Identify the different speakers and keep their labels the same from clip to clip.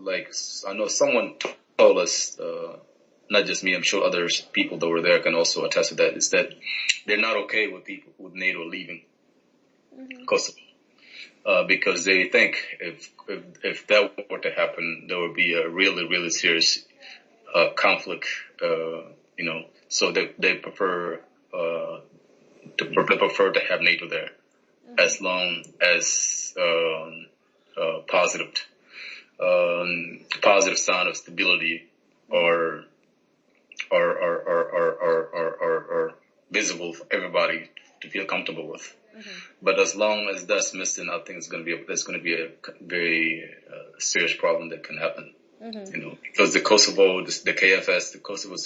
Speaker 1: like, I know someone told us, not just me, I'm sure others people that were there can also attest to that, is that they're not okay with people with NATO leaving Kosovo. Because they think if that were to happen, there would be a really, really serious conflict. So they prefer to have NATO there, as long as positive sign of stability or visible for everybody to feel comfortable with. But as long as that's missing, I think there's going to be a very serious problem that can happen. Because the Kosovo, the KFS, the Kosovo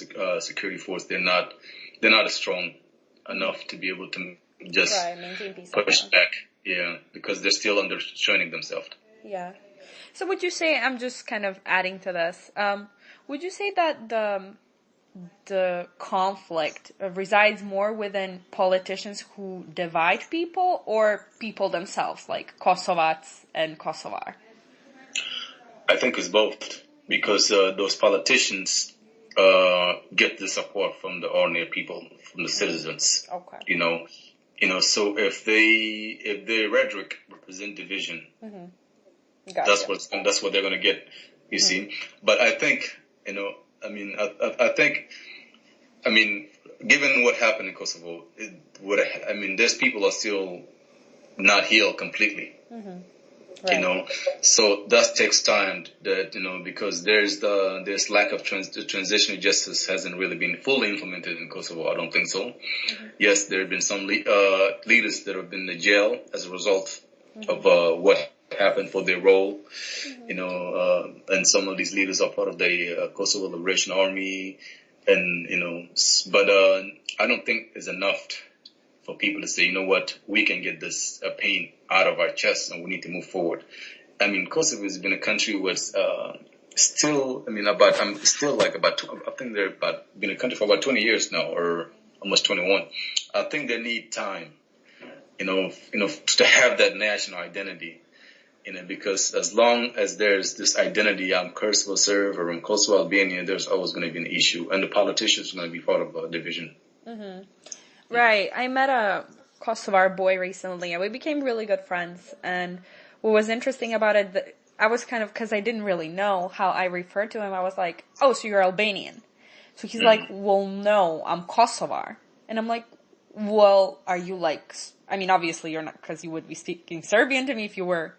Speaker 1: security force, they're not as strong enough to be able to just push back. Yeah, because they're still under training themselves.
Speaker 2: Yeah. So would you say, I'm just kind of adding to this, would you say that the conflict resides more within politicians who divide people or people themselves, like Kosovats and Kosovar?
Speaker 1: I think it's both, because those politicians get the support from the ordinary people, from the citizens.
Speaker 2: Okay.
Speaker 1: So if their rhetoric represent division,
Speaker 2: Gotcha.
Speaker 1: that's what they're going to get. You see, but I think given what happened in Kosovo, there's people are still not healed completely.
Speaker 2: Right.
Speaker 1: So that takes time. Because there's lack of transitional justice hasn't really been fully implemented in Kosovo. I don't think so. Yes, there have been some leaders that have been in jail as a result of what happened for their role. And some of these leaders are part of the Kosovo Liberation Army, and but I don't think it's enough for people to say, you know what, we can get this pain out of our chest and we need to move forward. Kosovo has been a country with still, I think they're been a country for about 20 years now, or almost 21. I think they need time, to have that national identity. Because as long as there's this identity, I'm Kosovo Serb or I'm Kosovo Albania, there's always going to be an issue, and the politicians are going to be part of a division.
Speaker 2: Right. I met a Kosovar boy recently, and we became really good friends. And what was interesting about it, I was kind of, because I didn't really know how I referred to him, I was like, oh, so you're Albanian. So he's like, well, no, I'm Kosovar. And I'm like, well, are you obviously you're not, because you would be speaking Serbian to me if you were,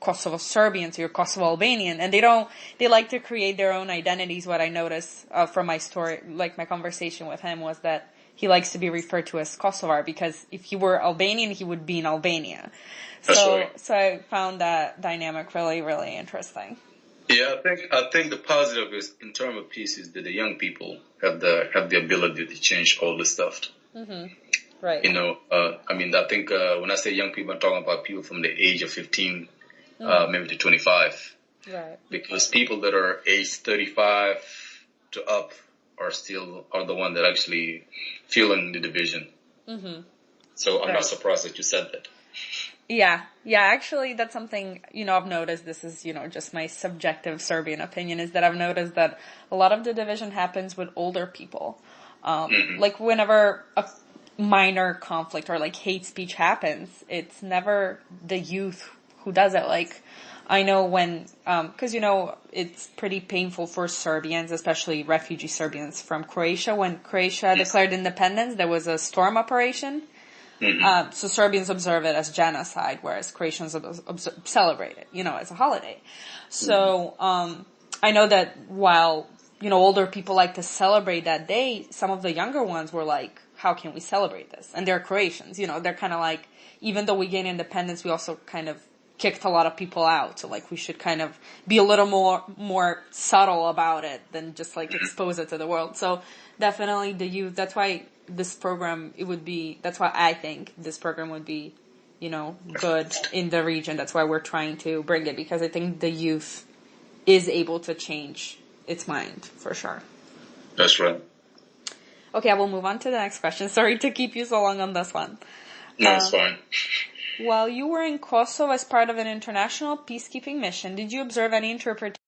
Speaker 2: Kosovo Serbian, so you're Kosovo Albanian. And they like to create their own identities. What I noticed from my story, like my conversation with him, was that he likes to be referred to as Kosovar, because if he were Albanian, he would be in Albania. So I found that dynamic really, really interesting.
Speaker 1: Yeah, I think the positive is, in terms of peace, is that the young people have the ability to change all this stuff.
Speaker 2: Right.
Speaker 1: I think when I say young people, I'm talking about people from the age of 15, maybe to 25.
Speaker 2: Right.
Speaker 1: Because people that are age 35 to up are the one that actually feeling the division. So I'm not surprised that you said that.
Speaker 2: Yeah. Actually, that's something, I've noticed. This is, just my subjective Serbian opinion, is that I've noticed that a lot of the division happens with older people. Like whenever a minor conflict or like hate speech happens, it's never the youth who does it. Like, I know when, cause it's pretty painful for Serbians, especially refugee Serbians from Croatia. When Croatia declared independence, there was a storm operation. So Serbians observe it as genocide, whereas Croatians celebrate it, as a holiday. So, I know that while, older people like to celebrate that day, some of the younger ones were like, how can we celebrate this? And they're Croatians, they're kind of like, even though we gained independence, we also kind of kicked a lot of people out. So like we should kind of be a little more subtle about it than just like expose it to the world. So definitely the youth, that's why this program, that's why I think this program would be, good in the region. That's why we're trying to bring it, because I think the youth is able to change its mind for sure.
Speaker 1: That's right.
Speaker 2: Okay, I will move on to the next question. Sorry to keep you so long on this one.
Speaker 1: No, it's fine.
Speaker 2: While you were in Kosovo as part of an international peacekeeping mission, did you observe any interpretation